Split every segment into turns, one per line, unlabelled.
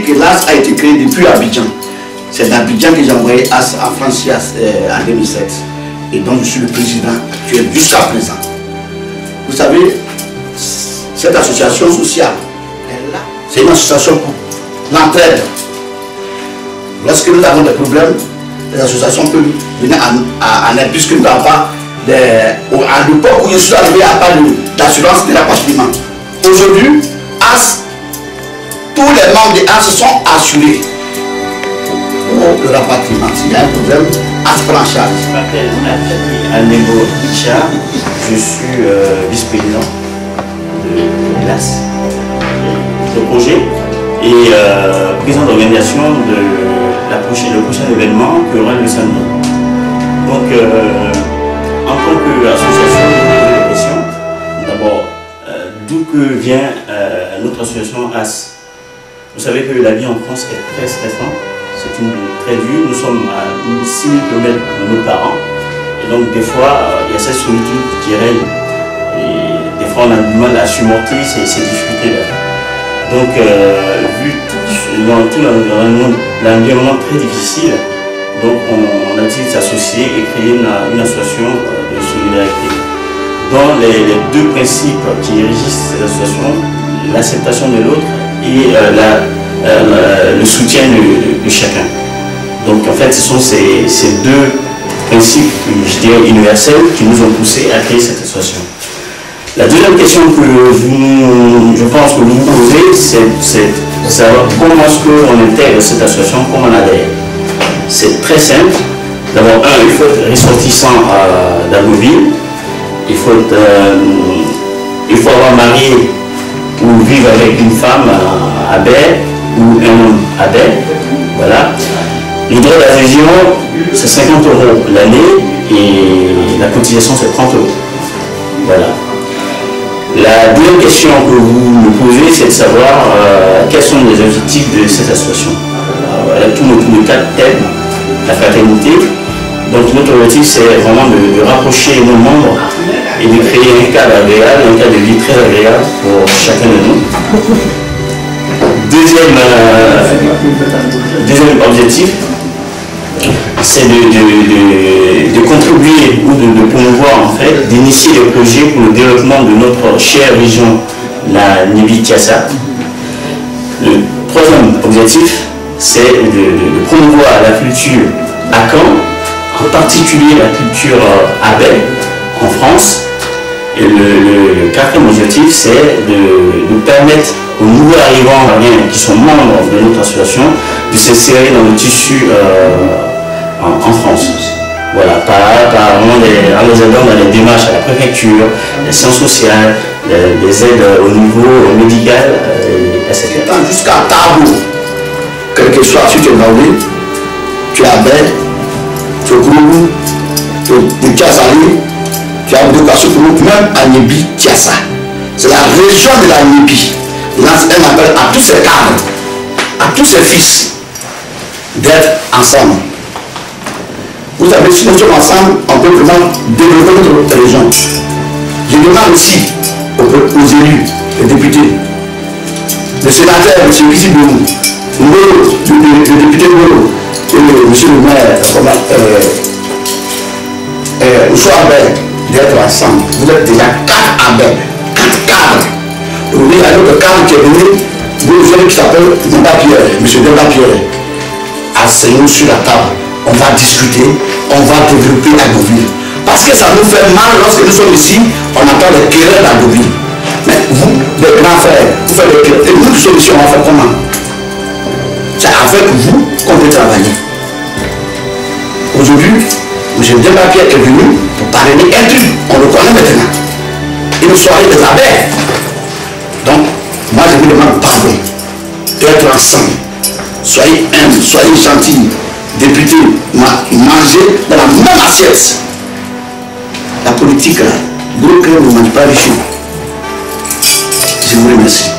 que l'AS a été créé depuis Abidjan. C'est d'Abidjan que j'ai envoyé AS à France en 2007. Et donc je suis le président actuel jusqu'à présent. Vous savez, cette association sociale, c'est une association pour l'entraide. Lorsque nous avons des problèmes, les associations peuvent venir en aide, puisque nous n'avons pas, à l'époque où je suis arrivé, il n'y a pas d'assurance de rapatriement. Aujourd'hui, AS, tous les membres de AS sont assurés pour le rapatriement. S'il y a un problème, AS prend en charge.
Je m'appelle Alnego Richard, je suis vice-président de l'AS, le projet, et président d'organisation de le prochain événement que aura le samedi. Donc, en tant qu'association de dépression, d'abord, d'où que vient notre association AS. Vous savez que la vie en France est très stressante, c'est très dur. Nous sommes à 6 000 km de nos parents, et donc des fois, il y a cette solitude qui règne, et des fois on a du mal à surmonter ces difficultés-là. Donc, vu tout l'environnement très difficile, donc on a décidé de s'associer et créer une association de solidarité. Dans les deux principes qui régissent cette association, l'acceptation de l'autre et le soutien de chacun. Donc en fait, ce sont ces deux principes, je dirais, universels qui nous ont poussés à créer cette association. La deuxième question que je pense que vous vous posez, c'est de savoir comment est-ce qu'on intègre cette association, comment on adhère. C'est très simple. D'abord, il faut être ressortissant d'Agoville, il faut avoir marié ou vivre avec une femme à Baie ou un homme à Baie. Voilà. Le droit d'adhésion, c'est 50 € l'année et la cotisation, c'est 30 €. Voilà. La deuxième question que vous me posez, c'est de savoir quels sont les objectifs de cette association. Elle tourne autour de 4 thèmes. La fraternité. Donc notre objectif, c'est vraiment de rapprocher nos membres et de créer un cadre agréable, un cadre de vie très agréable pour chacun de nous. Deuxième objectif, c'est de contribuer ou de promouvoir, en fait, d'initier des projets pour le développement de notre chère région, la Nibi-Tiassa. Le troisième objectif, c'est de promouvoir la culture à Caen, en particulier la culture à Baie, en France. Et le quatrième objectif, c'est de permettre aux nouveaux arrivants qui sont membres de notre association de s'insérer dans le tissu en France. Voilà, en les aidant dans les démarches à la préfecture, les sciences sociales, les aides au niveau médical, etc.
Jusqu'à Tabo, quel que soit, si tu es Baoulé, tu es à Baie, tu es au Kourou, tu es à Sali, tu es à Boudoukasoukourou, même à Nibi, Tiassa. C'est la région de la Nibi. Lance un appel à tous ces cadres, à tous ces fils, d'être ensemble. Vous savez, si nous sommes ensemble, on peut vraiment développer notre région. Je demande aussi aux élus, les députés, le sénateur, M. Kisi Boumou, le député Boumou, et M. le maire, Ousso Abel, d'être ensemble. Vous êtes déjà 4 Abel, 4 cadres. Aujourd'hui, il y a un autre cadre qui est venu, qui s'appelle Demba Pierre, M. Demba Pierre. Asseyons sur la table. On va discuter, on va développer Agoville. Parce que ça nous fait mal lorsque nous sommes ici, on entend les querelles d'Agoville. Mais vous, les grands frères, vous faites les querelles. Et nous qui sommes ici, on va faire comment? C'est avec vous qu'on peut travailler. Aujourd'hui, M. Demba Pierre est venu pour parler un truc. On le connaît maintenant. Et nous soyons des abeilles. Donc, moi je vous demande pardon d'être ensemble. Soyez humbles, soyez gentils. Députés, mangez dans la même assiette. La politique, là, l'autre ne mange pas les choux. Je vous remercie.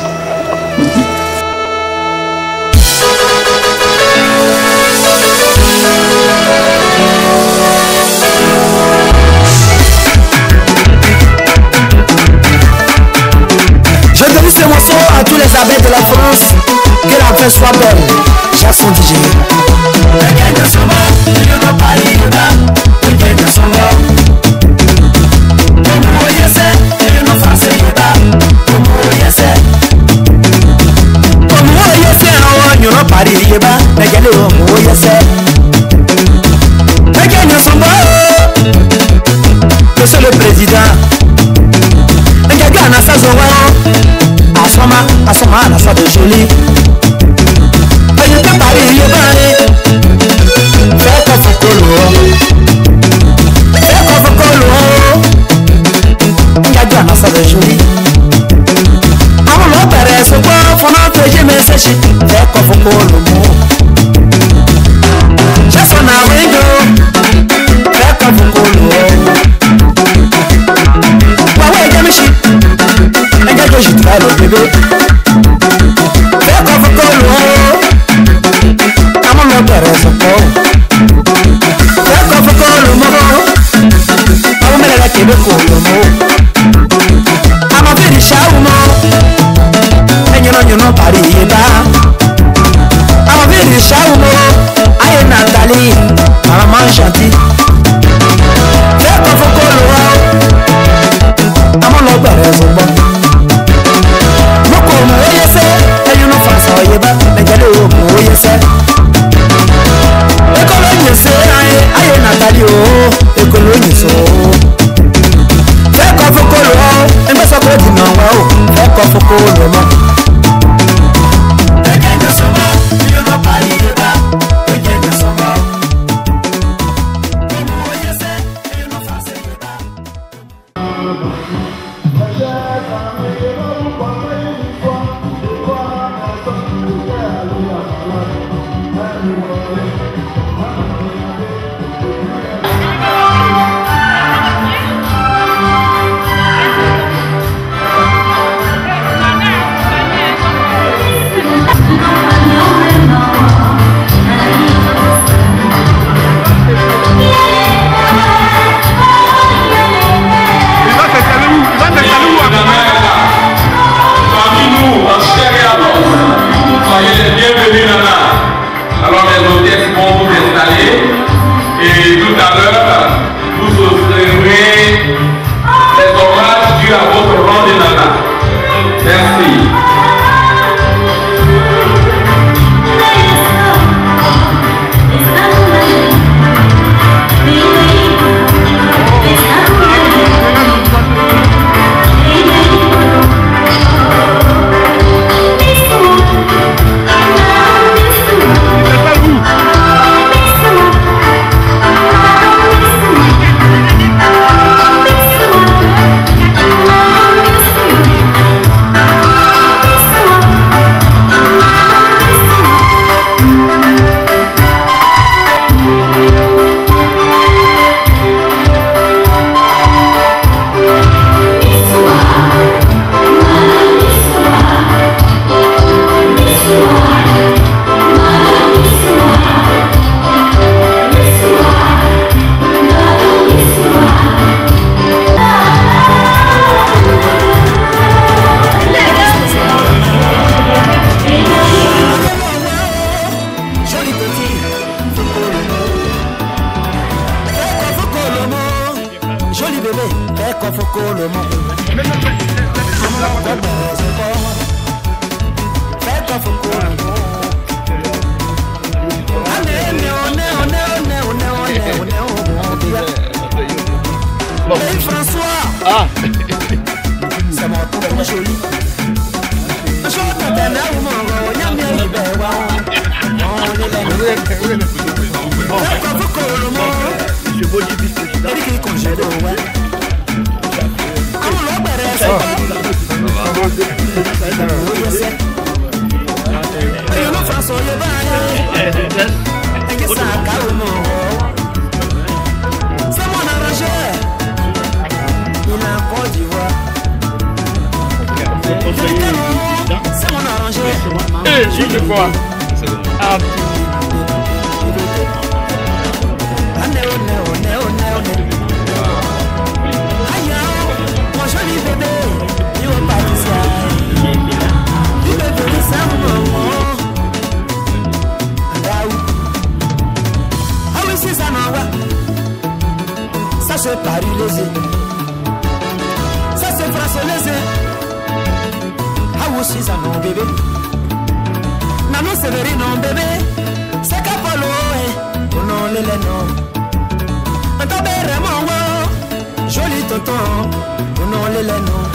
Je dédie ce morceau à tous les abeilles de la France. Que la paix soit bonne. Monsieur le Président, Ngagana Sazowa, Asoma, la de Jolie. Ayez pas Paris, fais quoi Fokolo, Ngagana Sazowa Jolie. Àwọn lọ bẹ̀rẹ̀ ṣùgbọ́n fọ́nà fèjì mẹ́sẹ̀ṣì fẹ́ kọ́ Fokolo mú. Ṣẹ́sọ̀ náà wíńdò fẹ́ kọ́ Fokolo. Wàwọ́ ẹ̀jẹ̀ mi ṣì ẹ̀jẹ̀ tó ṣì tìlá lọ bébé. Fẹ́ kọ́ Fokolo. Àwọn lọ bẹ̀rẹ̀ ṣùgbọ́n fẹ́ kọ́ Fokolo mọ́. Àwọn mẹ́rẹ̀ẹ́rẹ́ kébé kò lọ mọ́. Àmọ́ fèrè ṣáwù mọ́. Nyɔnɔ pari yeba awo viri sawo aye Nathalie mama chanti fẹ kọfọ kọlu wa amọlọ gbẹrẹ sọgbọ mọkò mọ oye sẹ ẹyọnọ fasa yeba mẹjẹlẹ o mọ oye sẹ ekolo nye sẹ aye Nathalie o ekolo nye sọ fẹ kọfọ kọlu wa ẹgbẹsọkọ di nà wa o fẹ kọfọ kọlu mọ. Ça c'est Paris les ça c'est France les ah aussi ça non bébé Nano Severi non bébé c'est Capolo non les non Ntobere mon joli tonton, non les non.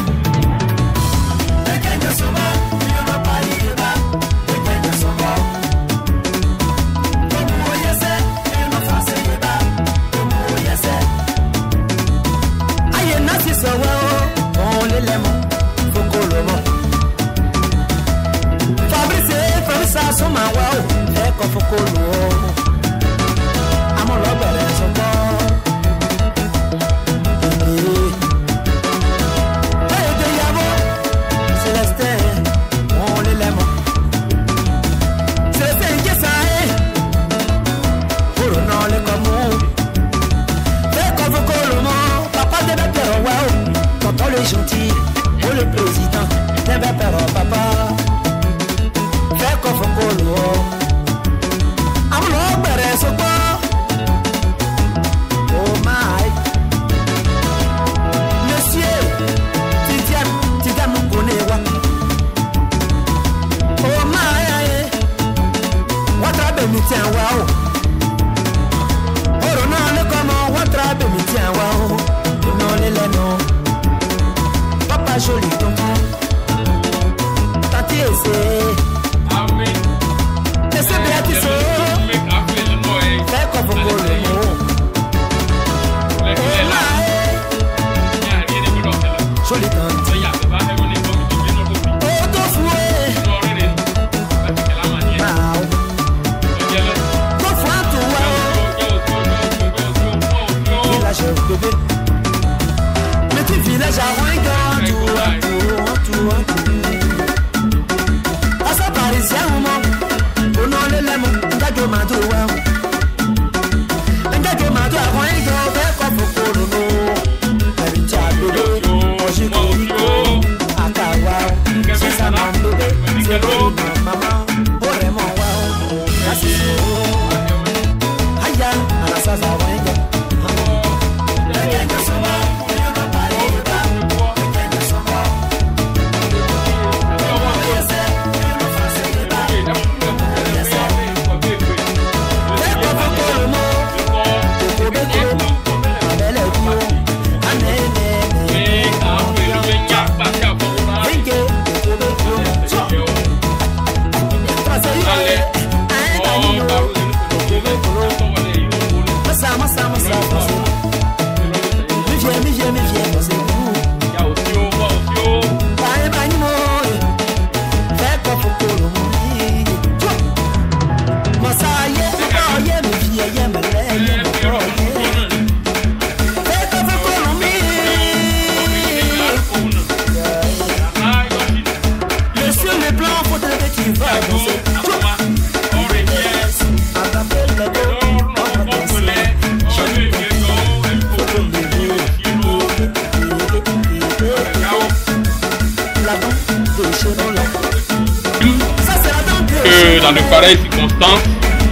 Dans de pareilles circonstances,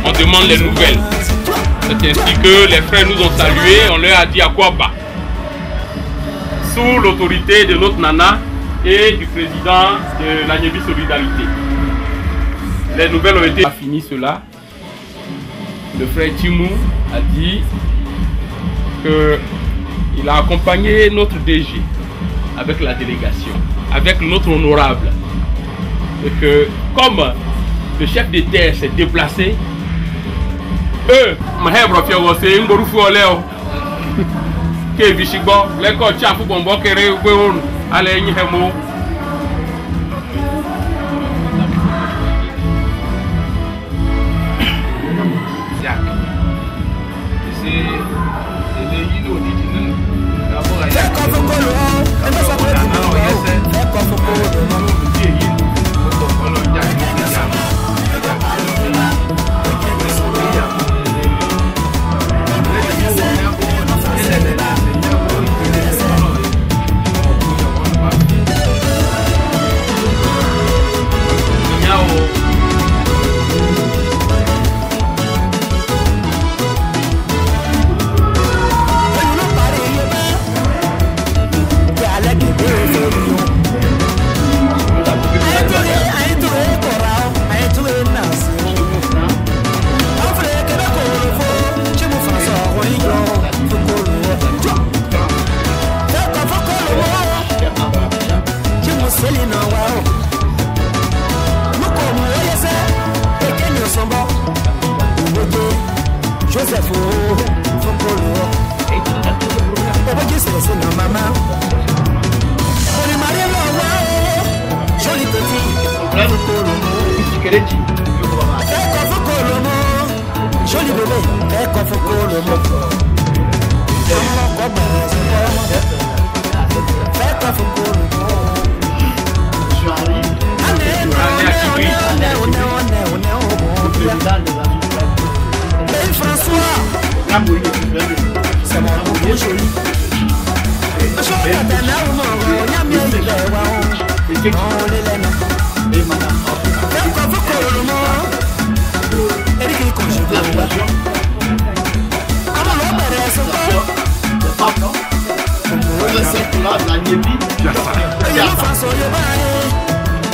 on demande les nouvelles. C'est ainsi que les frères nous ont salués, on leur a dit à quoi pas. Sous l'autorité de notre nana et du président de la Nyebi Solidarité. Les nouvelles ont été finies cela. Le frère Timou a dit qu'il a accompagné notre DG avec la délégation, avec notre honorable. Et que comme le chef de terre s'est déplacé, eux,
C'est mon beau joli. Je suis un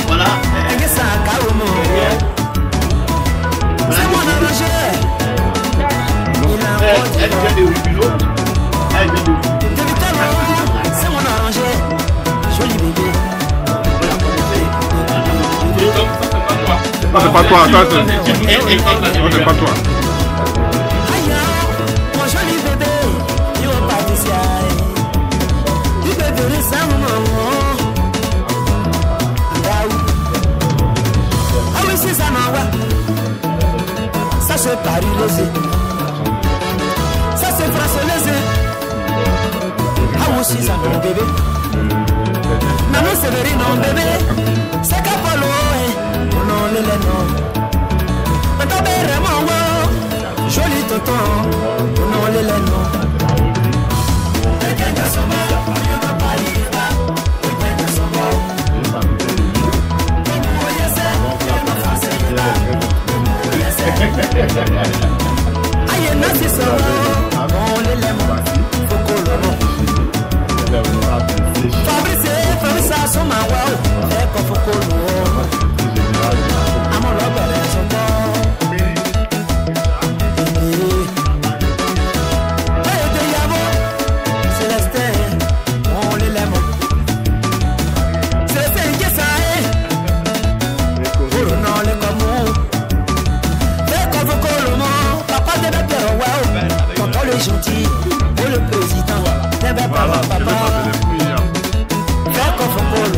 voilà. Elle vient de Rubilo. Elle vient de
c'est mon arrangé. Joli bébé.
Non, c'est pas toi, attends. Non, c'est pas toi.
Mon joli bébé, il va pas d'ici. Il peut venir sans maman. Ah oui, c'est ça, non, ça c'est Paris, les ça c'est France, les ah aussi, ça, mon bébé. Maman, c'est vrai, non, bébé. C'est Capolo, non, les non. Maintenant, vraiment, joli tonton, non, les non. Aïe, non, c'est ça. Non, les faut qu'on le Fabrice, Fabrice, son mawa, et faut qu'on le à mon lobby, son bon. Célestin, on les l'aime. Célestin, qu'est-ce que ça est? Pour non, les communs. Papa de la terre, wow, tonton le gentil, pour le président, papa, fais qu'on faut pour le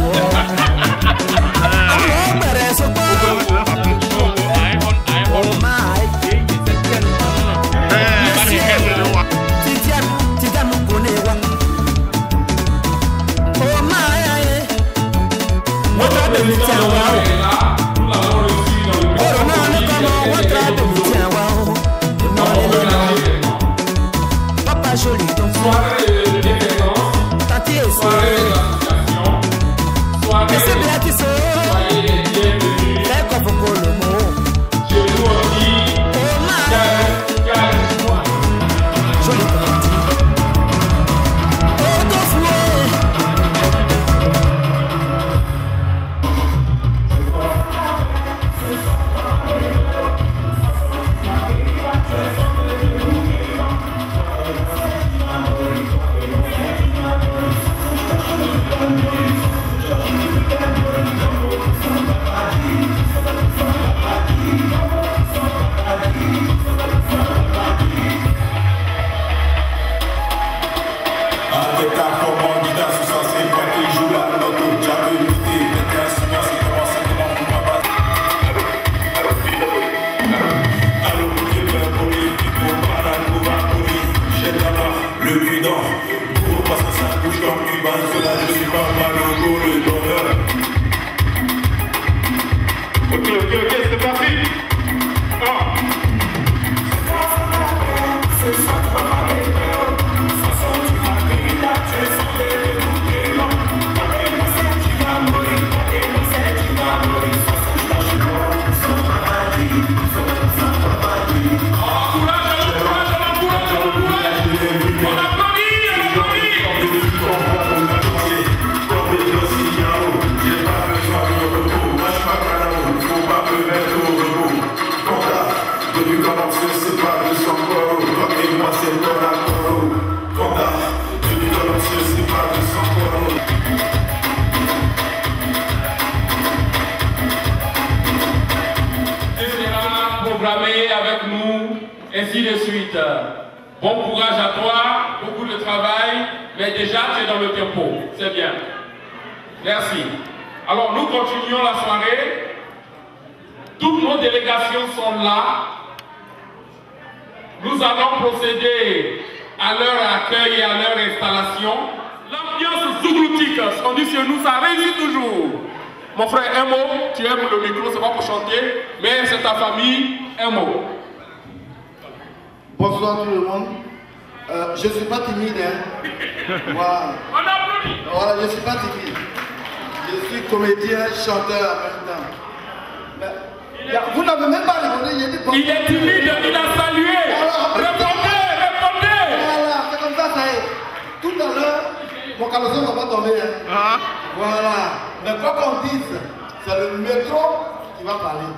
joli donc soirée de défense, tati et soirée d'association, soirée de soyez les bienvenus, fais qu'on faut qu'on le mot, je nous dis, calme-moi, joli petit, oh ton fouet.
Ok, c'est parti. Avec nous, ainsi de suite. Bon courage à toi, beaucoup de travail, mais déjà tu es dans le tempo, c'est bien. Merci. Alors nous continuons la soirée. Toutes nos délégations sont là. Nous allons procéder à leur accueil et à leur installation. L'ambiance zougloutique, on dit chez nous, ça réussit toujours. Mon frère, un mot, tu aimes le micro, c'est pas pour chanter, mais c'est ta famille, un mot.
Bonsoir tout le monde. Je ne suis pas timide. Hein. Voilà. Voilà, je ne suis pas timide. Je suis comédien, chanteur en même temps. Mais, vous n'avez même pas répondu.
Il est timide, il a salué. Répondez, répondez.
Voilà, c'est comme ça est. Tout à l'heure, mon caleçon ne va pas tomber. Hein. Voilà. Mais quoi qu'on dise, c'est le métro qui va parler.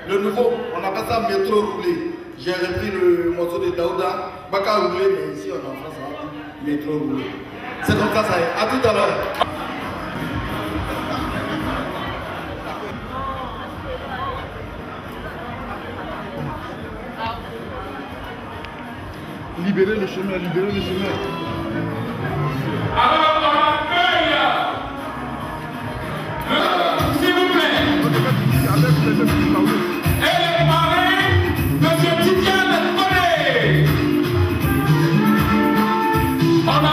Le nouveau, on appelle ça métro roulé. J'ai repris le morceau de Daouda, Baka roulé, mais ici on est en France, on dit métro roulé. C'est comme ça est. À tout à l'heure.
Libérez le chemin, libérez le chemin.
Alors, on accueille, s'il vous plaît, et le parrain, M. Tidiane Koné. On a...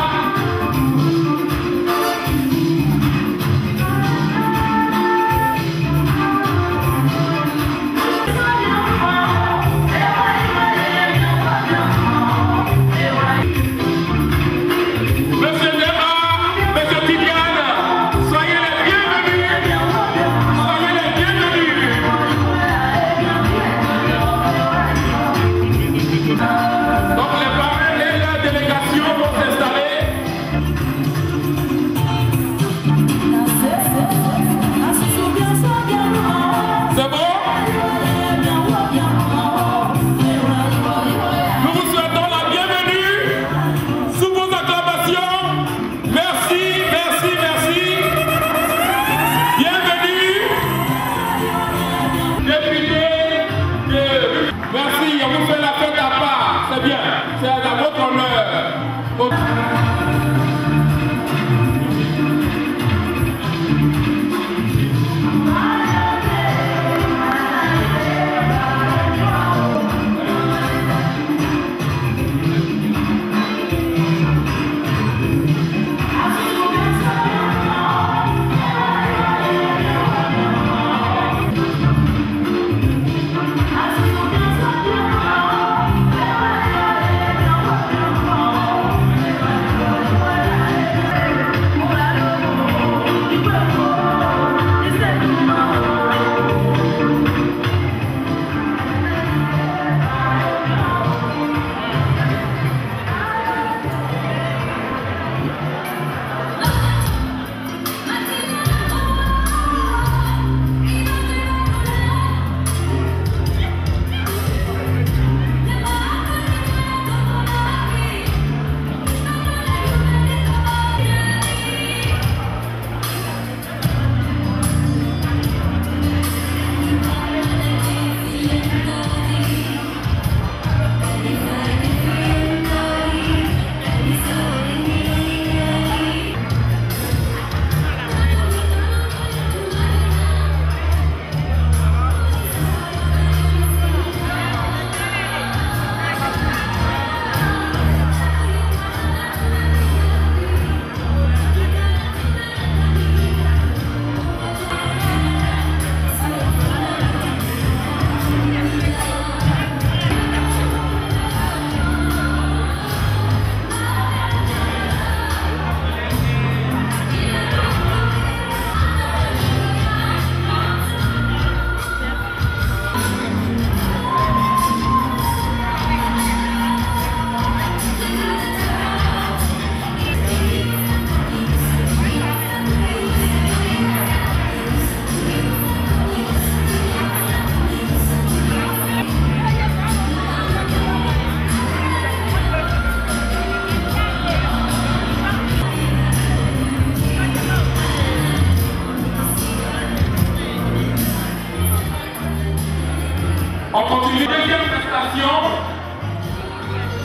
On continue. Deuxième prestation.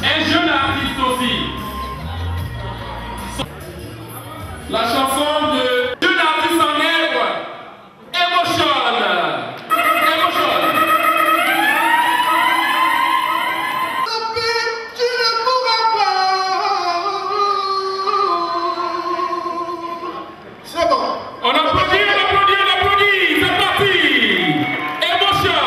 Un jeune artiste aussi. La chanson de jeune artiste en herbe. Emotion. Emotion.
C'est bon.
On applaudit, on applaudit, on applaudit. C'est parti. Emotion.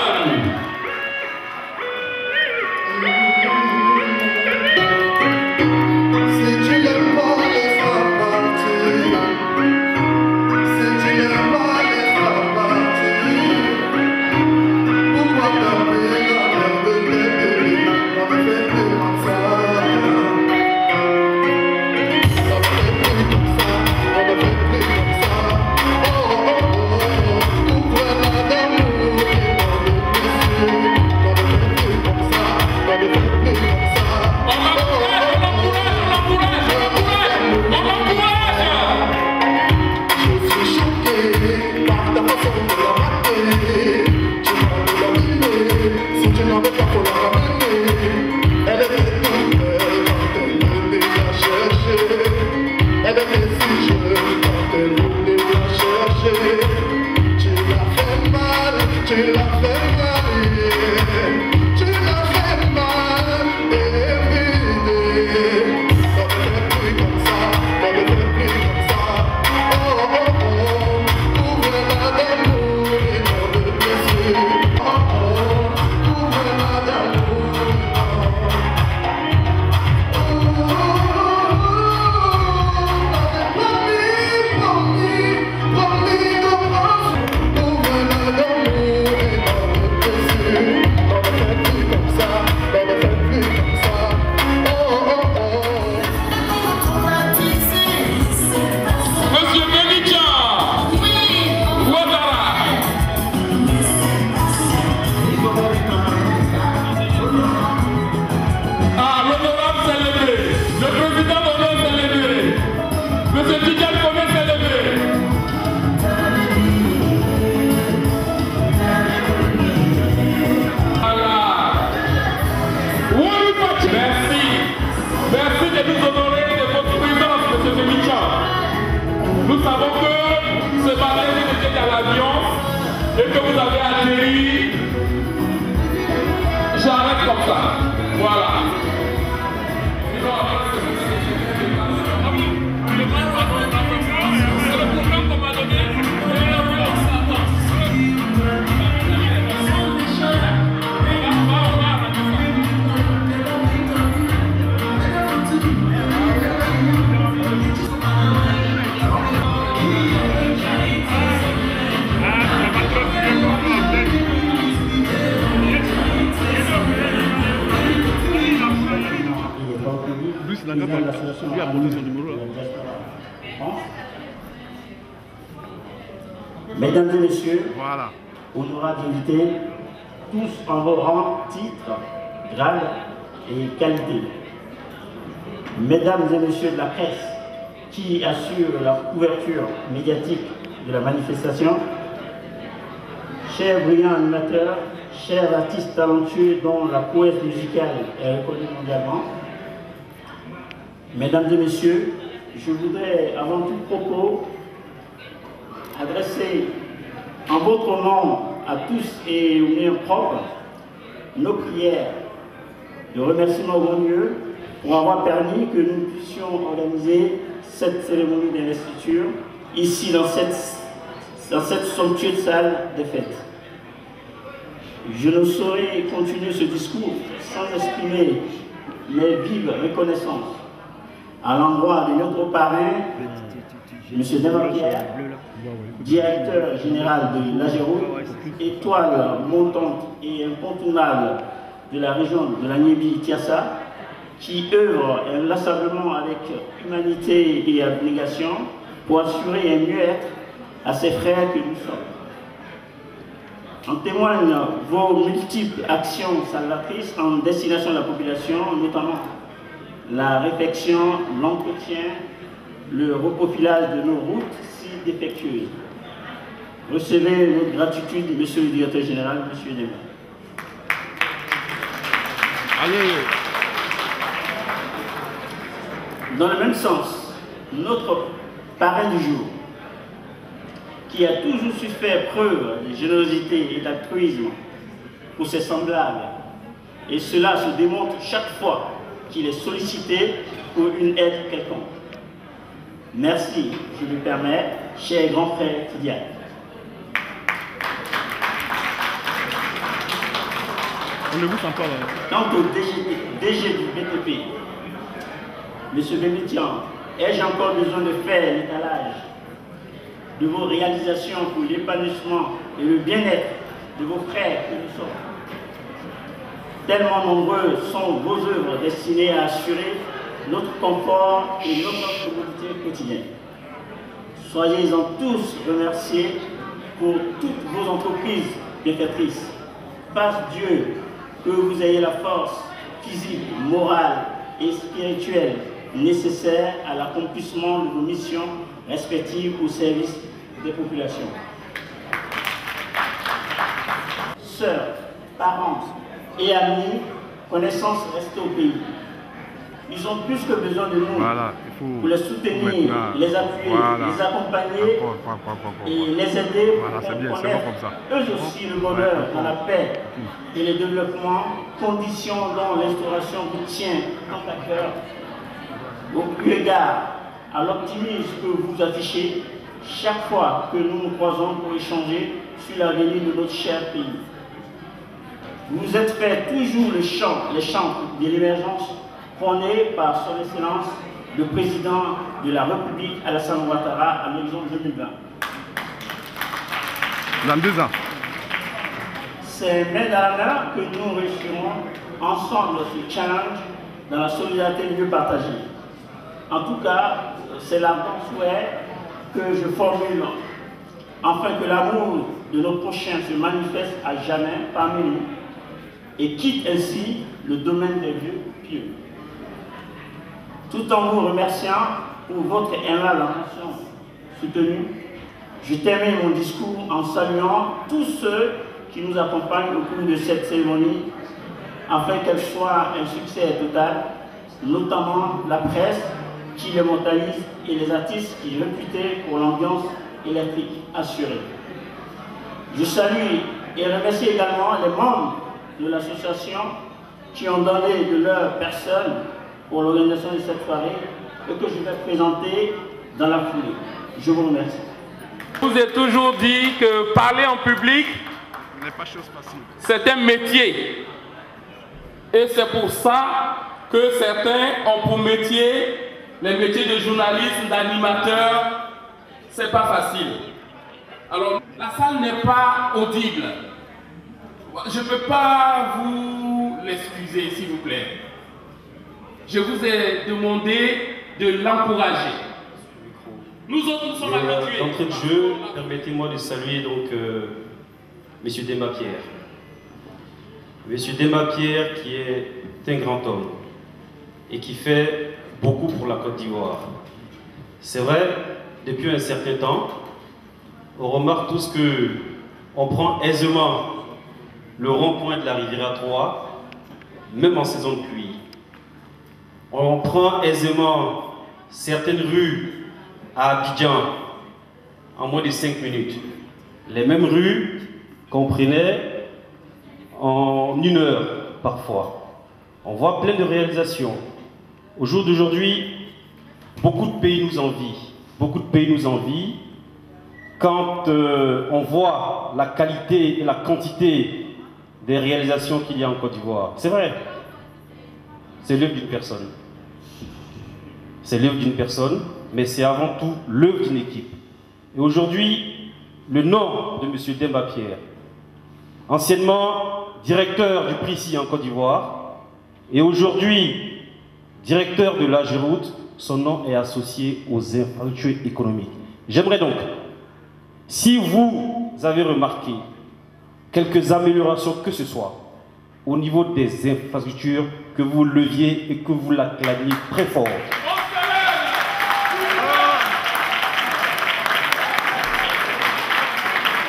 Nous savons que ce matin vous étiez à l'Alliance et que vous avez atterri. J'arrête comme ça. Voilà. C'est le programme qu'on m'a donné.
Mesdames et messieurs, voilà. Honorables invités, tous en vos rangs, titres, grades et qualités. Mesdames et messieurs de la presse qui assurent la couverture médiatique de la manifestation, chers brillants animateurs, chers artistes talentueux dont la prouesse musicale est reconnue mondialement, mesdames et messieurs, je voudrais avant tout propos adresser en votre nom à tous et au mien propre nos prières de remerciement au bon Dieu pour avoir permis que nous puissions organiser cette cérémonie d'investiture ici dans cette somptueuse salle des fêtes. Je ne saurais continuer ce discours sans exprimer mes vives reconnaissances à l'endroit de notre parrain, M. Demapierre, directeur général de l'Agéro, étoile montante et incontournable de la région de la Niébi-Tiassa, qui œuvre inlassablement avec humanité et abnégation pour assurer un mieux-être à ses frères que nous sommes. En témoignent vos multiples actions salvatrices en destination de la population, notamment la réfection, l'entretien, le reprofilage de nos routes si défectueuses. Recevez notre gratitude, Monsieur le Directeur Général, Monsieur Nema. Allez. Dans le même sens, notre parrain du jour, qui a toujours su faire preuve de générosité et d'altruisme pour ses semblables, et cela se démontre chaque fois qu'il est sollicité pour une aide quelconque. Merci, je me permets, cher grand frère Tidiane. On le voit encore là. Quant au DG du BTP, M. Bémitian, ai-je encore besoin de faire l'étalage de vos réalisations pour l'épanouissement et le bien-être de vos frères que nous sommes? Tellement nombreuses sont vos œuvres destinées à assurer notre confort et notre communauté quotidienne. Soyez-en tous remerciés pour toutes vos entreprises bienfaitrices. Fasse Dieu que vous ayez la force physique, morale et spirituelle nécessaire à l'accomplissement de vos missions respectives au service des populations. Sœurs, parents et amis, connaissances restées au pays. Ils ont plus que besoin de nous pour les soutenir, les appuyer, les accompagner et les aider pour connaître eux aussi le bonheur dans la paix et le développement, conditions dont l'instauration vous tient tant à cœur. Au égard à l'optimisme que vous affichez chaque fois que nous nous croisons pour échanger sur l'avenir de notre cher pays. Vous êtes fait toujours les chants de l'émergence prônés par son Excellence le président de la République Alassane Ouattara à l'horizon 2020. Dans 2 ans. C'est main dans la main que nous réussirons ensemble ce challenge dans la solidarité mieux partagée. En tout cas, c'est l'ardent souhait que je formule, afin que l'amour de nos prochains se manifeste à jamais parmi nous et quitte ainsi le domaine des vieux pieux. Tout en vous remerciant pour votre aimable attention soutenue, je termine mon discours en saluant tous ceux qui nous accompagnent au cours de cette cérémonie, afin qu'elle soit un succès total, notamment la presse, qui les mentalisent et les artistes qui réputés pour l'ambiance électrique assurée. Je salue et remercie également les membres de l'association qui ont donné de leur personne pour l'organisation de cette soirée et que je vais présenter dans la foulée. Je vous remercie.
Je vous ai toujours dit que parler en public, c'est un métier. Et c'est pour ça que certains ont pour métier les métiers de journaliste, d'animateur. C'est pas facile. Alors, la salle n'est pas audible. Je ne peux pas vous l'excuser, s'il vous plaît. Je vous ai demandé de l'encourager. Nous autres, nous sommes habitués.
D'entrée de jeu, permettez-moi de saluer donc M. Demba Pierre. M. Demba Pierre qui est un grand homme et qui fait beaucoup pour la Côte d'Ivoire. C'est vrai, depuis un certain temps, on remarque tous qu'on prend aisément le rond-point de la rivière 3, même en saison de pluie. On prend aisément certaines rues à Abidjan en moins de 5 minutes. Les mêmes rues qu'on prenait en 1 heure parfois. On voit plein de réalisations. Au jour d'aujourd'hui, beaucoup de pays nous envient. Beaucoup de pays nous envient. Quand on voit la qualité et la quantité des réalisations qu'il y a en Côte d'Ivoire. C'est vrai, c'est l'œuvre d'une personne. C'est l'œuvre d'une personne, mais c'est avant tout l'œuvre d'une équipe. Et aujourd'hui, le nom de M. Demba Pierre, anciennement directeur du PRICI en Côte d'Ivoire, et aujourd'hui directeur de l'AGEROUTE, son nom est associé aux infrastructures économiques. J'aimerais donc, si vous avez remarqué quelques améliorations que ce soit au niveau des infrastructures, que vous leviez et que vous l'acclamiez très fort.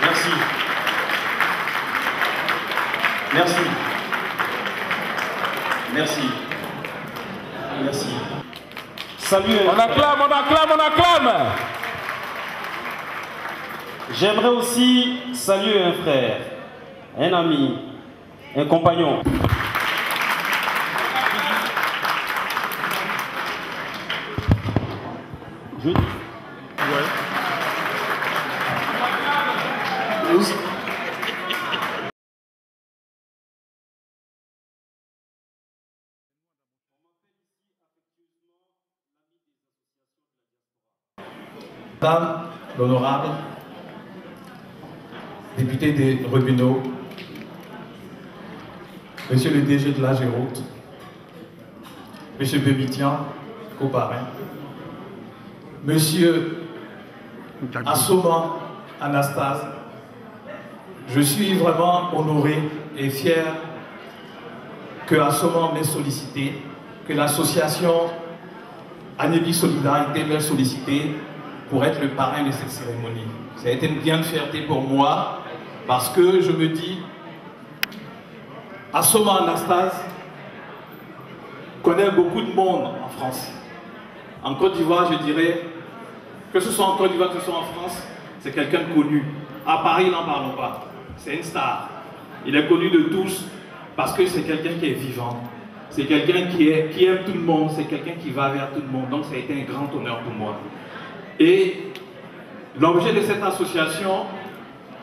Merci. Merci. Merci. Merci. Salut.
On acclame, on acclame, on acclame.
J'aimerais aussi saluer un frère, un ami, un compagnon. Je dis. Ouais.
Madame l'honorable député des Rebuneaux, Monsieur le DG de l'AGEROUTE, Monsieur Bébitian, coparrain, Monsieur Assoman Anastase, je suis vraiment honoré et fier que Assoman m'ait sollicité, que l'association Anébi Solidarité m'ait sollicité pour être le parrain de cette cérémonie. Ça a été une grande fierté pour moi parce que je me dis, Assoman Anastase connaît beaucoup de monde en France. En Côte d'Ivoire, je dirais, que ce soit en Côte d'Ivoire, que ce soit en France, c'est quelqu'un de connu. À Paris, n'en parlons pas. C'est une star. Il est connu de tous parce que c'est quelqu'un qui est vivant. C'est quelqu'un qui aime tout le monde. C'est quelqu'un qui va vers tout le monde. Donc ça a été un grand honneur pour moi. Et l'objet de cette association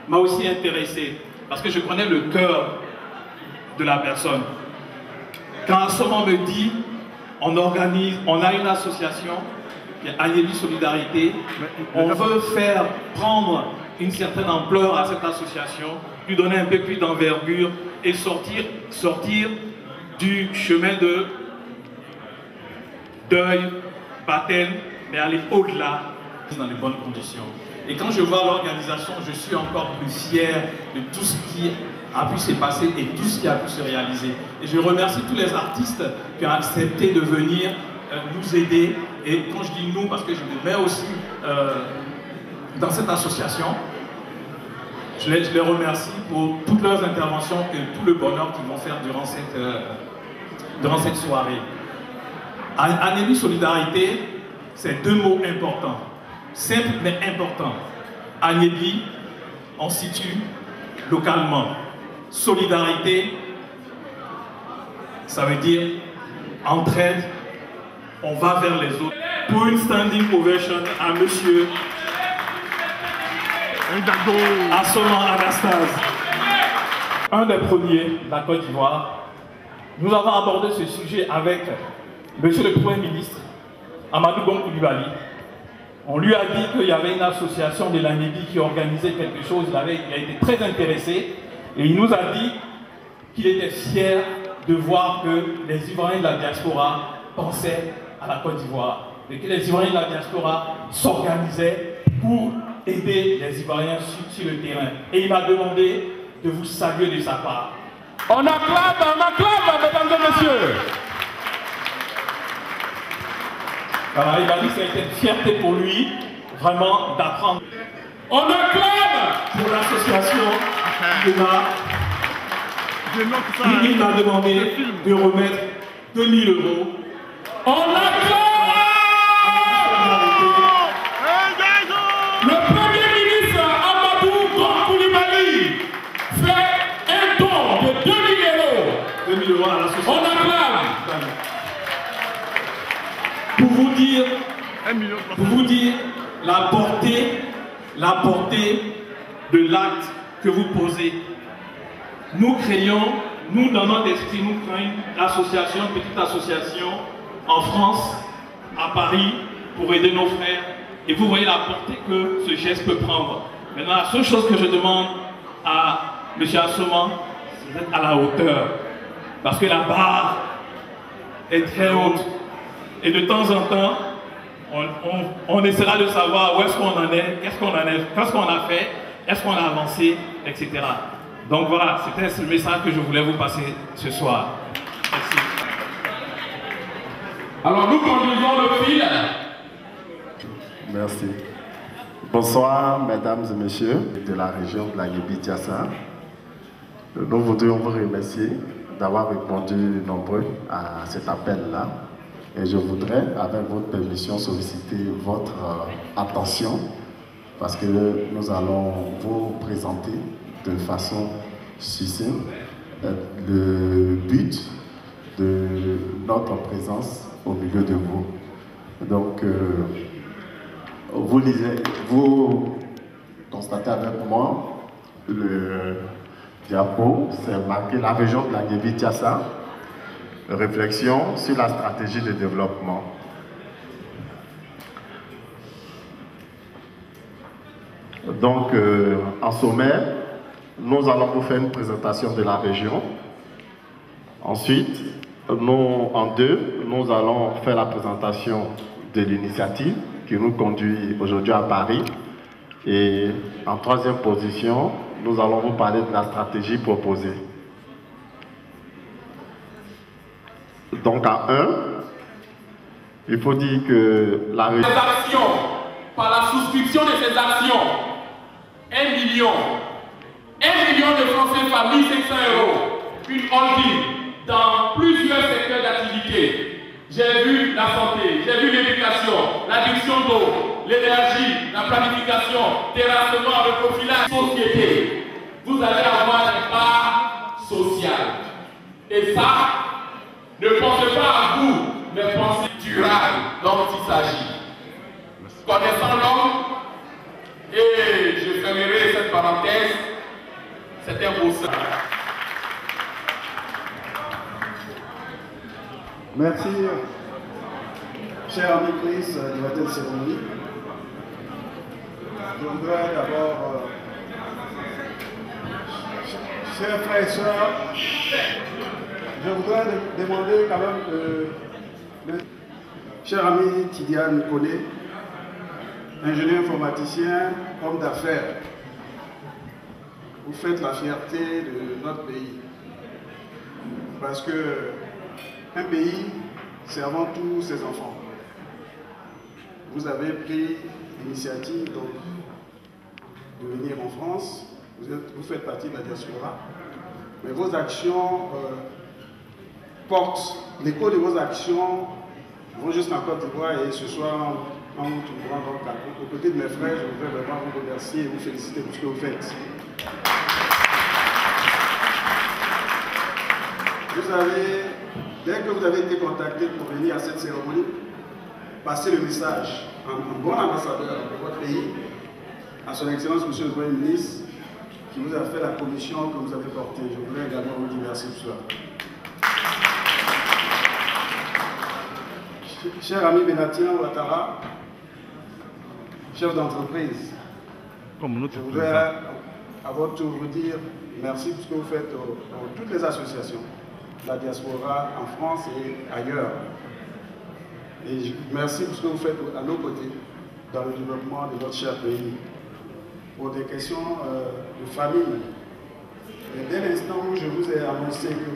m'a aussi intéressé parce que je connais le cœur de la personne. Quand Assoman me dit, on a une association, Anébi Solidarité, on veut faire prendre une certaine ampleur à cette association, lui donner un peu plus d'envergure et sortir du chemin de deuil, baptême, mais aller au-delà dans les bonnes conditions. Et quand je vois l'organisation, je suis encore plus fier de tout ce qui a pu se passer et tout ce qui a pu se réaliser. Et je remercie tous les artistes qui ont accepté de venir nous aider. Et quand je dis nous, parce que je me mets aussi dans cette association, je les remercie pour toutes leurs interventions et tout le bonheur qu'ils vont faire durant cette soirée. Anébi Solidarité, c'est deux mots importants. Simple mais important. Agnebi, on situe localement. Solidarité, ça veut dire entraide, on va vers les autres. Pour une standing ovation à monsieur Assoman Anastase, un des premiers de la Côte d'Ivoire. Nous avons abordé ce sujet avec monsieur le Premier ministre, Amadou Gon Coulibaly. On lui a dit qu'il y avait une association de la Namibie qui organisait quelque chose. Il a été très intéressé et il nous a dit qu'il était fier de voir que les Ivoiriens de la diaspora pensaient à la Côte d'Ivoire et que les Ivoiriens de la diaspora s'organisaient pour aider les Ivoiriens sur le terrain. Et il m'a demandé de vous saluer de sa part.
On acclame, mesdames et messieurs.
Voilà, il m'a dit que c'était une fierté pour lui, vraiment, d'apprendre.
On acclame
pour l'association il m'a demandé de remettre 2000 €.
On acclame. Le Premier ministre Amadou Gon Coulibaly fait un don de 2000 €.
2000 € à l'association.
On acclame.
Pour vous dire la portée de l'acte que vous posez. Nous créons, dans notre esprit, nous créons une association, une petite association en France, à Paris, pour aider nos frères. Et vous voyez la portée que ce geste peut prendre. Maintenant, la seule chose que je demande à M. Assoman, c'est d'être à la hauteur. Parce que la barre est très haute. Et de temps en temps, on essaiera de savoir où est-ce qu'on en est, qu'est-ce qu'on a fait, est-ce qu'on a avancé, etc. Donc voilà, c'était ce message que je voulais vous passer ce soir. Merci.
Alors nous conduisons le fil.
Merci. Bonsoir, mesdames et messieurs de la région de la Guinée-Bissau. Nous voudrions vous remercier d'avoir répondu nombreux à cet appel-là. Et je voudrais, avec votre permission, solliciter votre attention parce que nous allons vous présenter de façon succincte le but de notre présence au milieu de vous. Donc, vous constatez avec moi le diapo, c'est marqué la région de la Guinée-Bissau. Réflexion sur la stratégie de développement. Donc, en sommaire, nous allons vous faire une présentation de la région. Ensuite, en deux, nous allons faire la présentation de l'initiative qui nous conduit aujourd'hui à Paris. Et en troisième position, nous allons vous parler de la stratégie proposée. Donc à 1, il faut dire que la région...
actions, par la souscription de ces actions, 1 million de francs CFA, 1 500 €, une holding dans plusieurs secteurs d'activité. J'ai vu la santé, j'ai vu l'éducation, l'adduction d'eau, l'énergie, la planification, terrassement, le profilage, société. Vous allez avoir une part sociale. Et ça, ne pensez pas à vous, mais pensez durable dont il s'agit. Connaissant l'homme, et je fermerai cette parenthèse, c'est un beau sac.
Merci, cher ami Chris, directeur de cérémonie. Je voudrais d'abord, chers frères et sœurs, je voudrais demander quand même le cher ami Tidiane Kone, ingénieur informaticien, homme d'affaires. Vous faites la fierté de notre pays. Parce que un pays, c'est avant tout ses enfants. Vous avez pris l'initiative de venir en France. Vous faites partie de la diaspora. Mais vos actions portent, l'écho de vos actions vont jusqu'en Côte d'Ivoire et ce soir, en route pour rendre aux côtés de mes frères, je voudrais vraiment vous remercier et vous féliciter pour ce que vous faites. Vous avez, dès que vous avez été contacté pour venir à cette cérémonie, passez le message en bon ambassadeur de votre pays, à son Excellence Monsieur le Premier ministre, qui vous a fait la commission que vous avez portée. Je voudrais également vous dire merci pour cela. Cher ami Benatien Ouattara, chef d'entreprise, je voudrais à votre tour vous dire merci pour ce que vous faites dans toutes les associations, la diaspora en France et ailleurs. Et merci pour ce que vous faites à nos côtés dans le développement de notre cher pays. Pour des questions de famille. Et dès l'instant où je vous ai annoncé que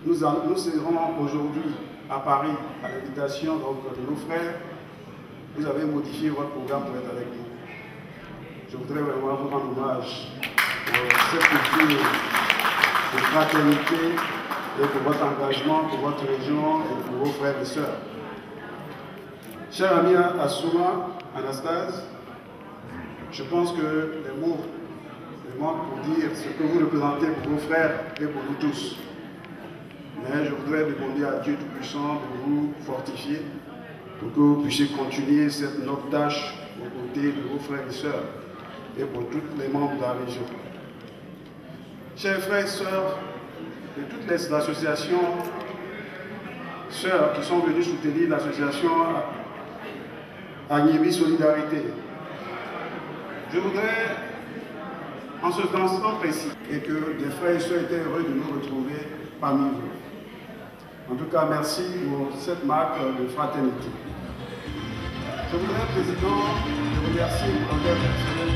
nous serons aujourd'hui à Paris à l'invitation de nos frères, vous avez modifié votre programme pour être avec nous. Je voudrais vraiment vous rendre hommage pour cette culture de fraternité et pour votre engagement, pour votre région et pour vos frères et sœurs. Cher ami Assouma, Anastase, je pense que les mots manquent pour dire ce que vous représentez pour vos frères et pour nous tous. Mais je voudrais demander à Dieu Tout-Puissant de vous fortifier pour que vous puissiez continuer cette noble tâche aux côtés de vos frères et sœurs et pour tous les membres de la région. Chers frères et sœurs de toutes les associations sœurs qui sont venues soutenir l'association Agnébi Solidarité, je voudrais, en ce temps précis, et que des frères et sœurs étaient heureux de nous retrouver parmi vous. En tout cas, merci pour cette marque de fraternité. Je voudrais, Président, vous remercier pour l'envers personnel.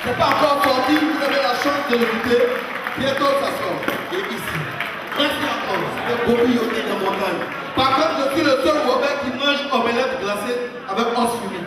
C'est pas encore sorti, vous avez la chance de l'écouter. Bientôt ça sort. Et ici. Restez encore. C'est un beau billonné de montagne. Par contre, je suis le seul Robert qui mange omelette glacée avec os fumé.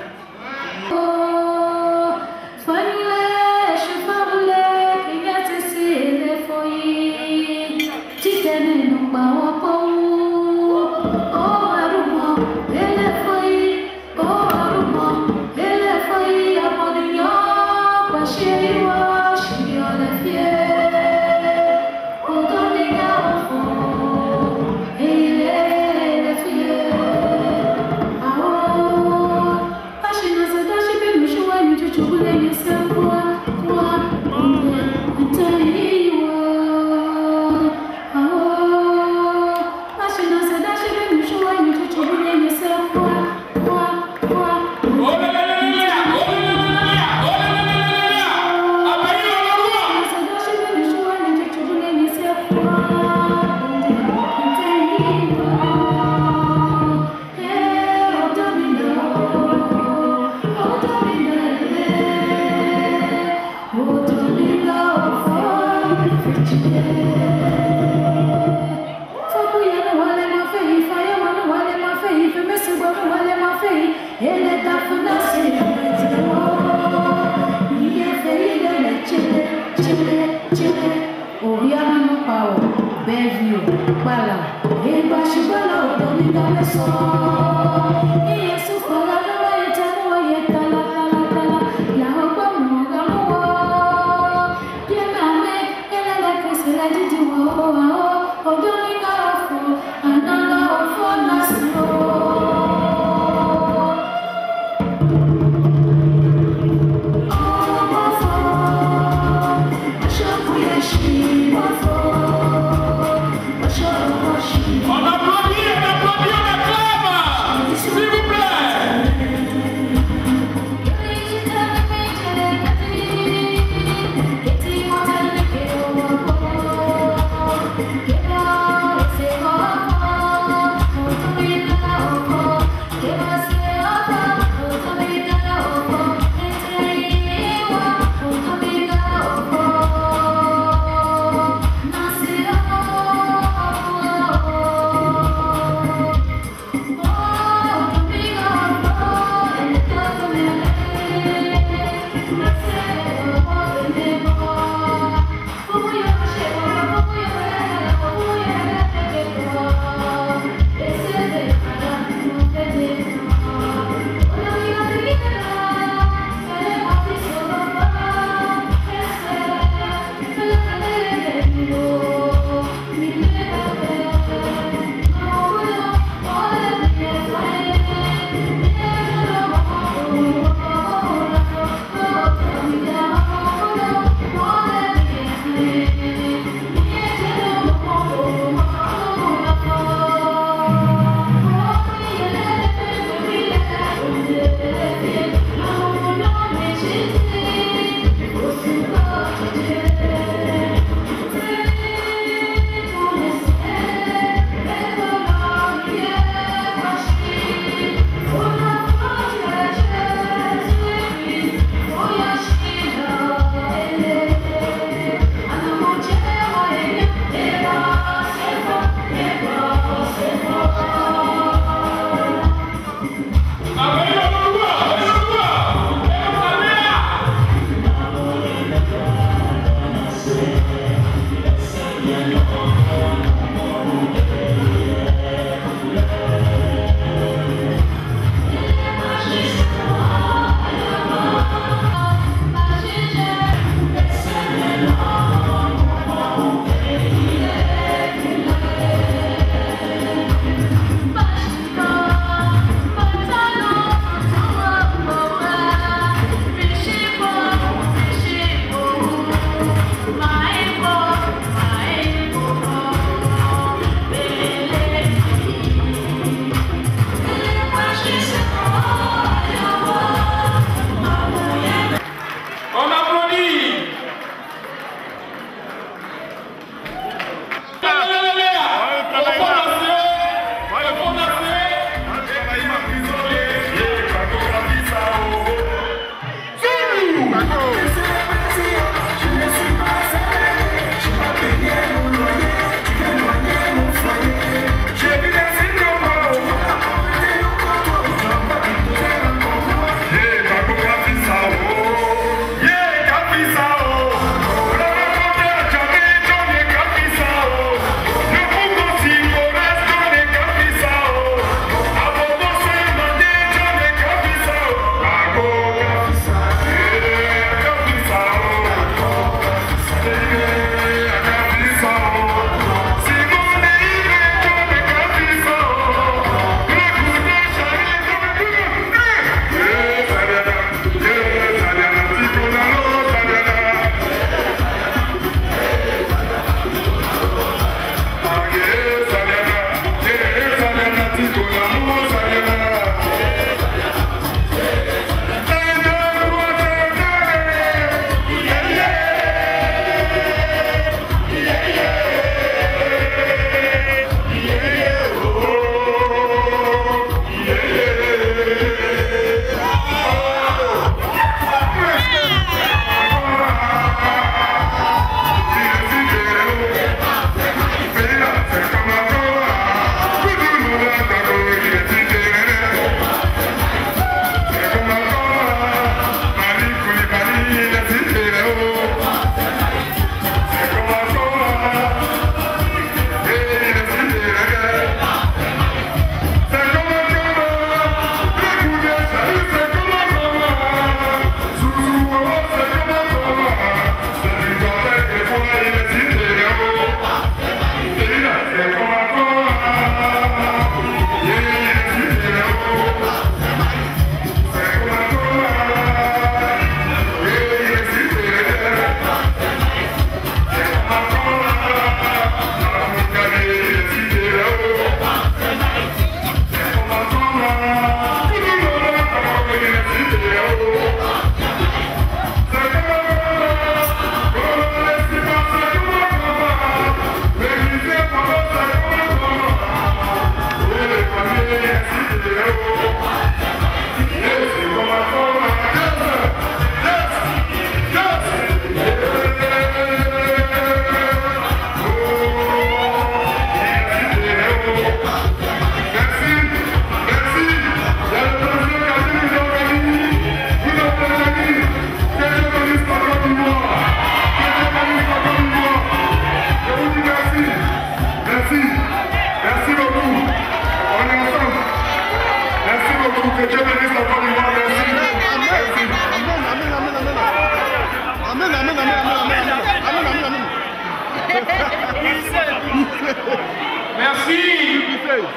Merci.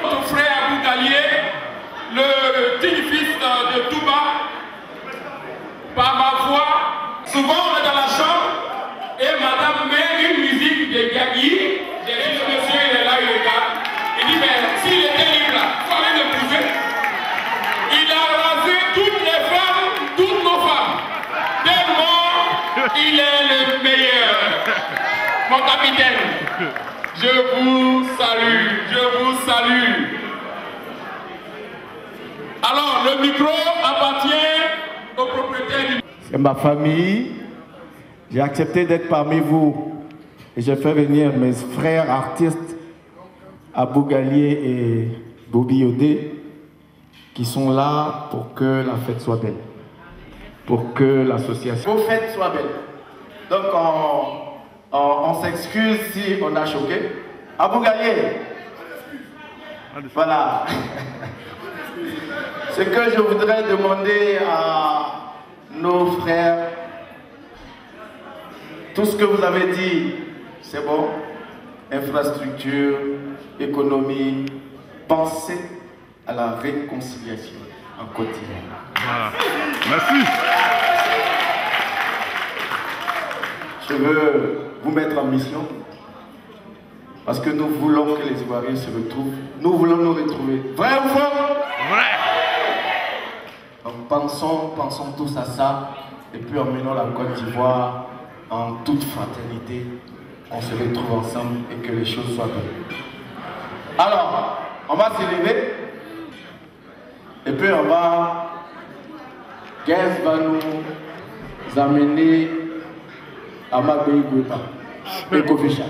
Notre frère Abou Galié, le digne fils de Touba, par ma voix. Souvent on est dans la chambre et madame met une musique de Gagui. J'ai dit le monsieur, il est là, il regarde. Il dit, mais s'il était libre là, il fallait le prouver. Il a rasé toutes les femmes, toutes nos femmes. Tellement il est le meilleur. Mon capitaine, je vous salue, je vous salue. Alors, le micro appartient au propriétaire du...
C'est ma famille. J'ai accepté d'être parmi vous. Et j'ai fait venir mes frères artistes, Abou Galié et Bobby Yodé, qui sont là pour que la fête soit belle. Pour que l'association...
Vos fêtes soient belles. Donc, on s'excuse si on a choqué. Abou Galié. Voilà. Ce que je voudrais demander à nos frères, tout ce que vous avez dit, c'est bon. Infrastructure, économie, pensez à la réconciliation en quotidien.
Voilà. Merci.
Je veux vous mettre en mission parce que nous voulons que les Ivoiriens se retrouvent. Nous voulons nous retrouver. Vrai ou faux? Vrai. Donc pensons tous à ça et puis emmenons la Côte d'Ivoire en toute fraternité, qu'on se retrouve ensemble et que les choses soient bonnes. Alors, on va s'élever et puis on va... Guest va nous amener à Magui Gouta et Kofisha.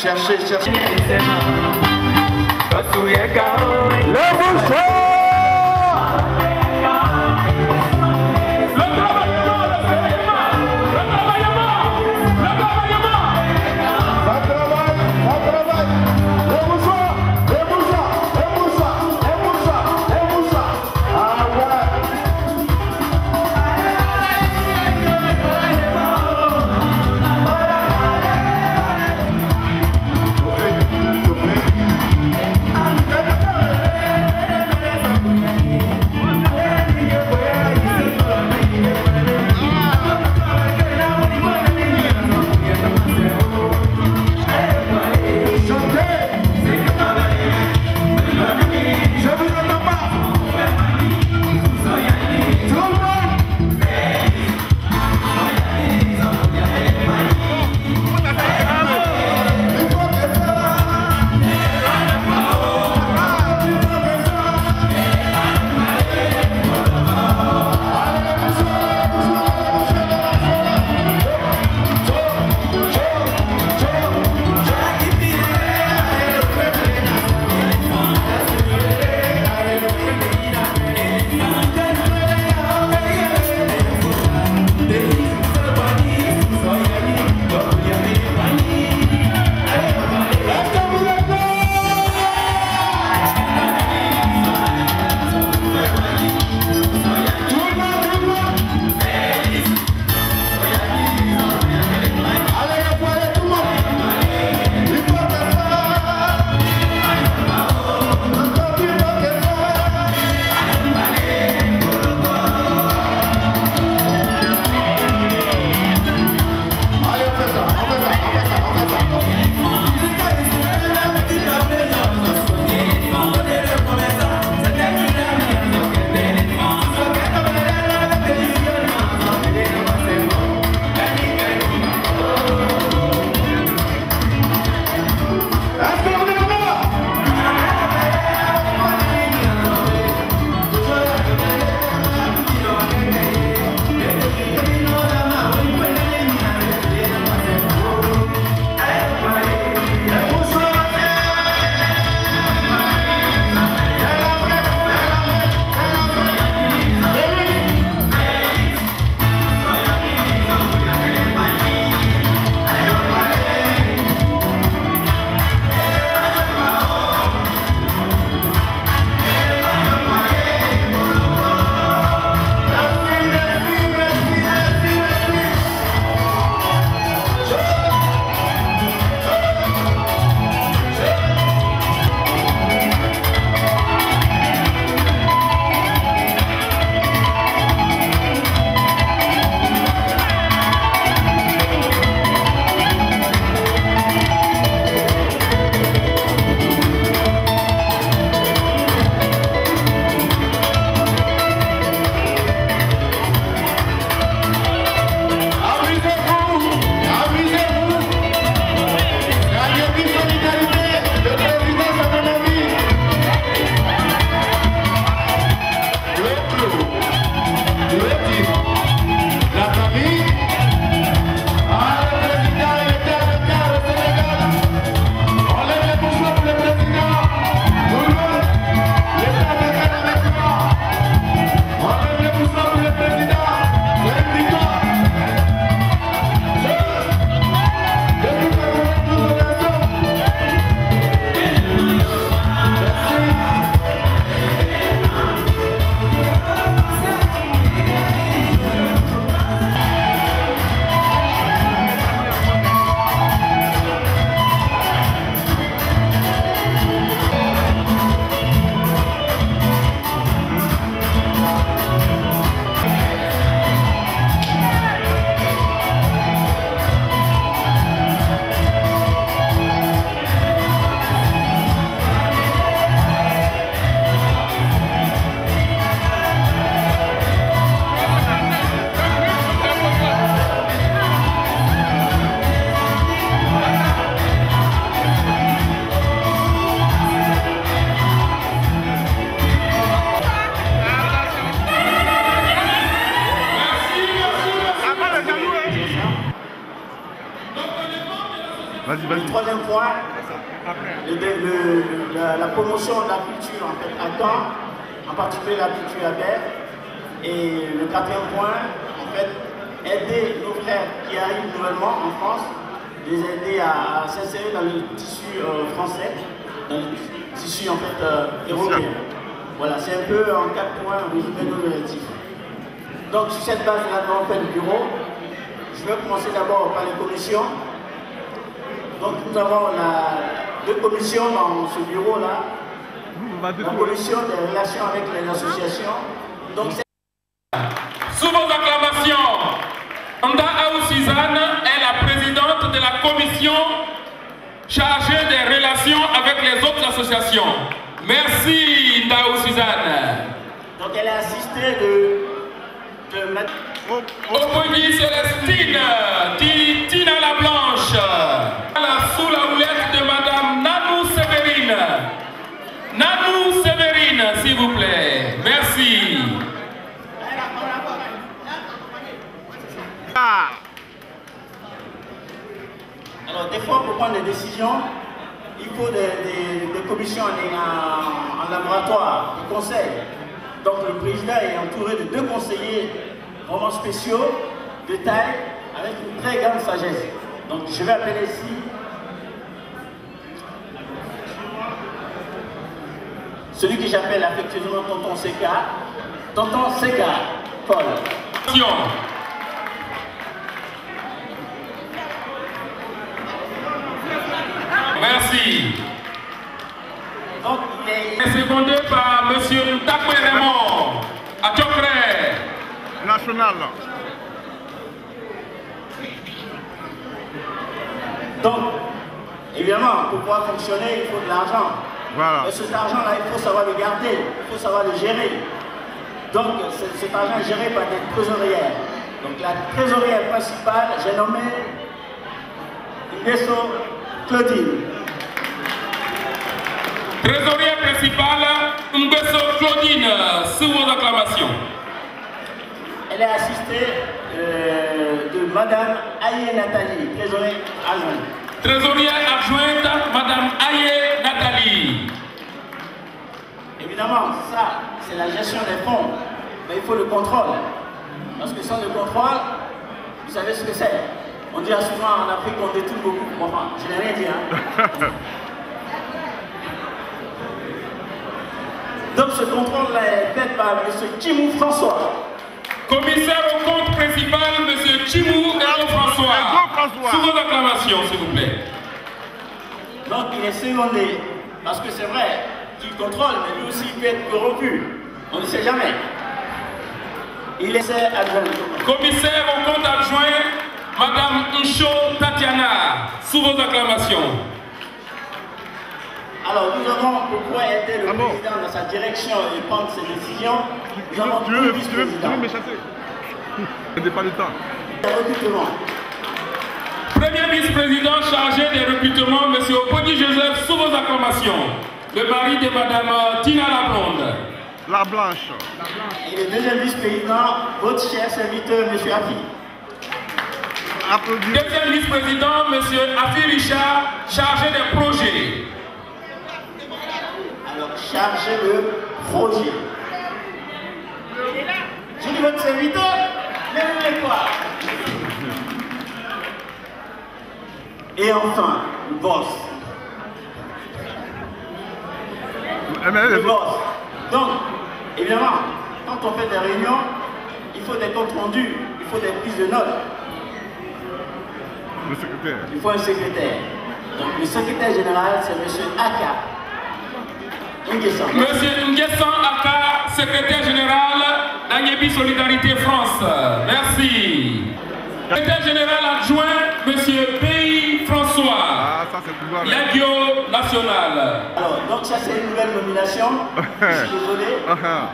Cherchez. Le bouchon.
troisième point, la promotion de la culture en fait, à Caen, en particulier la culture à Berre. Et le quatrième point, en fait, aider nos frères qui arrivent nouvellement en France, les aider à s'insérer dans le tissu français, dans le tissu en fait européen. Voilà, c'est un peu en 4 points résumé nos objectifs. Donc sur cette base-là, on fait le bureau. Je vais commencer d'abord par les commissions. Donc nous avons 2 commissions dans ce bureau-là. La commission des relations avec les associations. Donc,
sous vos acclamations, Nda Aou Suzanne est la présidente de la commission chargée des relations avec les autres associations. Merci Nda Aou Suzanne.
Donc elle est assistée de
Opogi Célestine, Tina la Blanche, sous la houlette de Madame Nanou Séverine. Nanou Séverine, s'il vous plaît. Merci.
Alors des fois pour prendre des décisions, il faut des commissions en laboratoire, des conseils. Donc le président est entouré de 2 conseillers vraiment spéciaux, de taille, avec une très grande sagesse. Donc je vais appeler ici celui que j'appelle affectueusement Tonton Seka. Tonton Seka, Paul.
Merci. Donc, il est secondé par M. Takwe Raymond, à Tchokre.
National.
Donc, évidemment, pour pouvoir fonctionner, il faut de l'argent.
Voilà.
Et cet argent-là, il faut savoir le garder, il faut savoir le gérer. Donc, cet argent est géré par des trésorières. Donc, la trésorière principale, j'ai nommé Nguesso Claudine.
Trésorière principale, Nguesso Claudine, sous vos acclamations.
Elle est assistée de Madame Aye Nathalie, trésorière adjointe.
Trésorière adjointe, Madame Aye Nathalie.
Évidemment, ça, c'est la gestion des fonds. Mais il faut le contrôle. Parce que sans le contrôle, vous savez ce que c'est. On dit souvent en Afrique qu'on détruit beaucoup. Bon, enfin, je n'ai rien dit, hein. Donc ce contrôle-là est fait par M. Chimou François.
Commissaire au compte principal, M. Chimou François. Sous vos acclamations, s'il vous plaît.
Donc il est secondé. Parce que c'est vrai qu'il contrôle, mais lui aussi il peut être corrompu. On ne sait jamais. Il est adjoint.
Commissaire au compte adjoint, Madame Ncho Tatiana. Sous vos acclamations.
Alors nous avons, pour pouvoir aider le président dans sa direction et prendre ses décisions, nous avons deux vice-présidents.
Tu veux m'échapper? Je n'ai pas le temps.
Recrutement.
Premier vice-président chargé des recrutements, M. Opogi Joseph, sous vos acclamations. Le mari de Madame Tina la Blonde.
La Blanche.
Et le deuxième vice-président, votre cher serviteur, M. Afi.
Deuxième vice-président, M. Afi Richard, chargé des projets.
Alors, chargé de projet. Je dis votre serviteur, mais vous voulez quoi? Et enfin, le boss. Le boss. Donc, évidemment, quand on fait des réunions, il faut des comptes rendus, il faut des prises de notes.
Le secrétaire.
Il faut un secrétaire. Donc, le secrétaire général, c'est M. Aka.
Monsieur Nguessan Aka, secrétaire général d'Agnebi Solidarité France. Merci. Secrétaire général adjoint, Monsieur Pays François.
Ah, ça c'est pouvoir.
L'Agio national.
Alors, donc ça c'est une nouvelle nomination. Je suis désolé.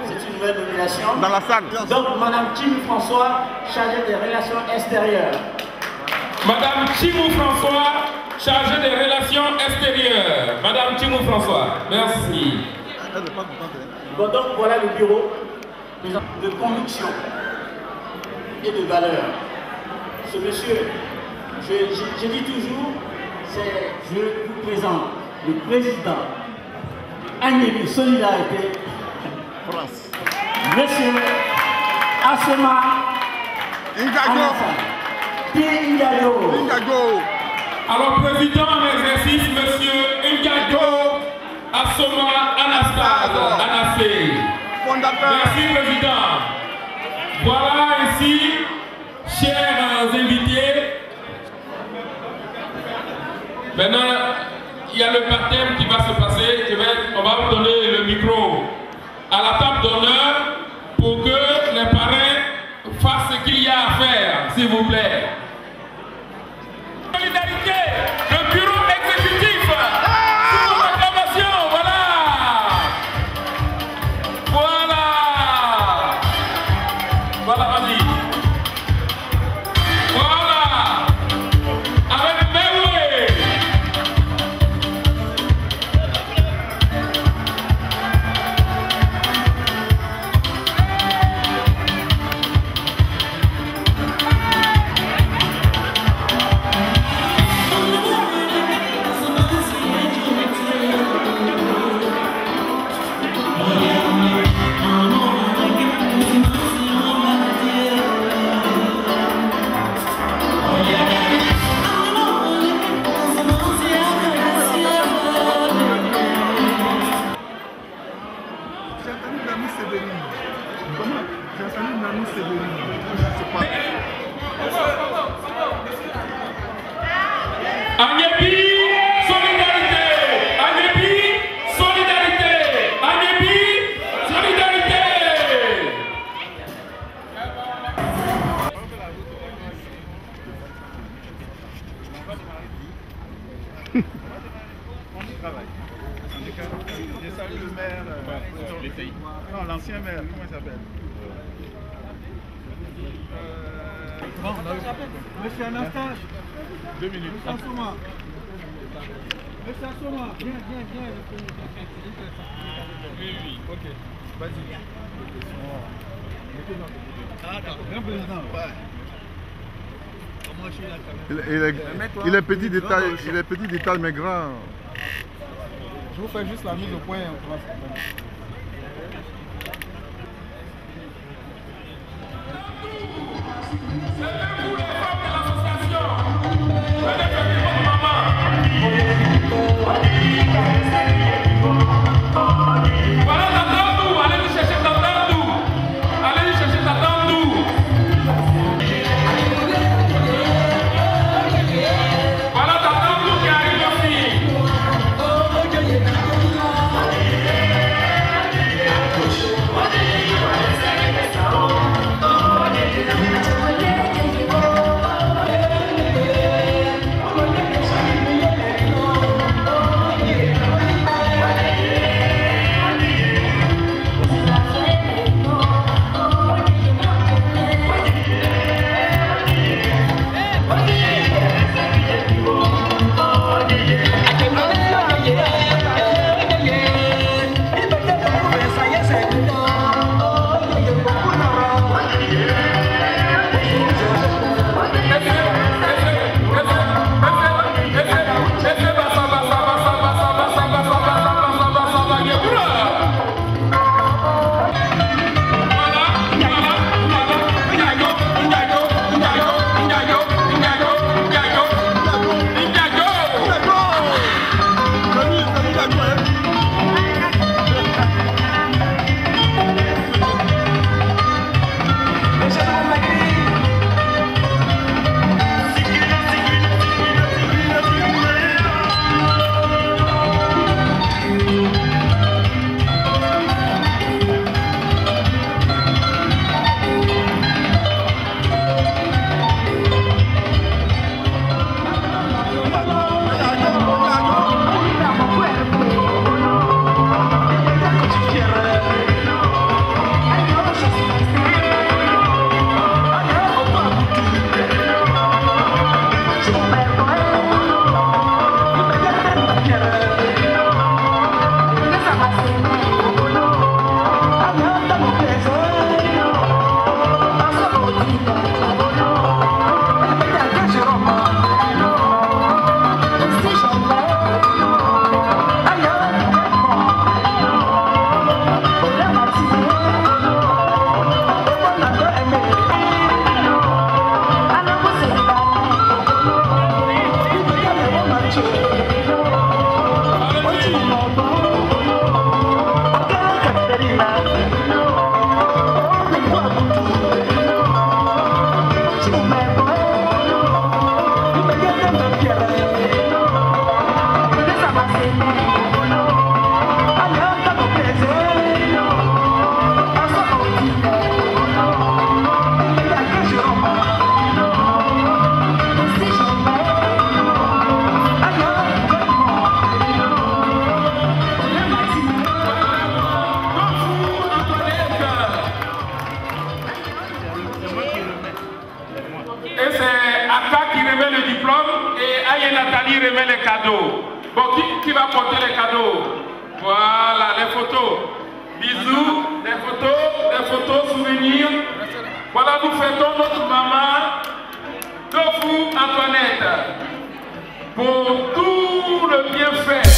C'est une nouvelle nomination.
Dans la salle.
Donc, Madame Chimou François, chargée des relations extérieures.
Madame Chimou François, chargée des relations extérieures. Madame Chimou François, merci.
Bon, donc voilà le bureau de conviction et de valeur. Ce monsieur, je dis toujours, je vous présente le président Agnebi Solidarité, Monsieur Asoma
Ngago. Alors, président en exercice, Monsieur Ngago Asoma Anassé. Merci, président. Voilà ainsi, chers invités. Maintenant, il y a le baptême qui va se passer. On va vous donner le micro à la table d'honneur pour que les parrains fassent ce qu'il y a à faire, s'il vous plaît. Solidarité, le bureau exécutif, sous vos acclamations, voilà. Voilà. Voilà, vas-y. Voilà. Avec Mewé. Agnebi, solidarité. Agnebi, solidarité. Agnebi, solidarité.
Je salue le maire. Non, l'ancien maire, comment il s'appelle?
Monsieur Anastache.
2 minutes.
Monsieur Assoma. Monsieur Assoma, viens.
Oui, ok. Vas-y.
Grand président.
Il est petit détail, mais grand.
Je vous fais juste la mise au point.
Voilà, et Nathalie remet les cadeaux. Bon, qui va porter les cadeaux? Voilà, les photos. Bisous, les photos souvenirs. Voilà, nous fêtons notre maman, de vous, Antoinette, pour tout le bienfait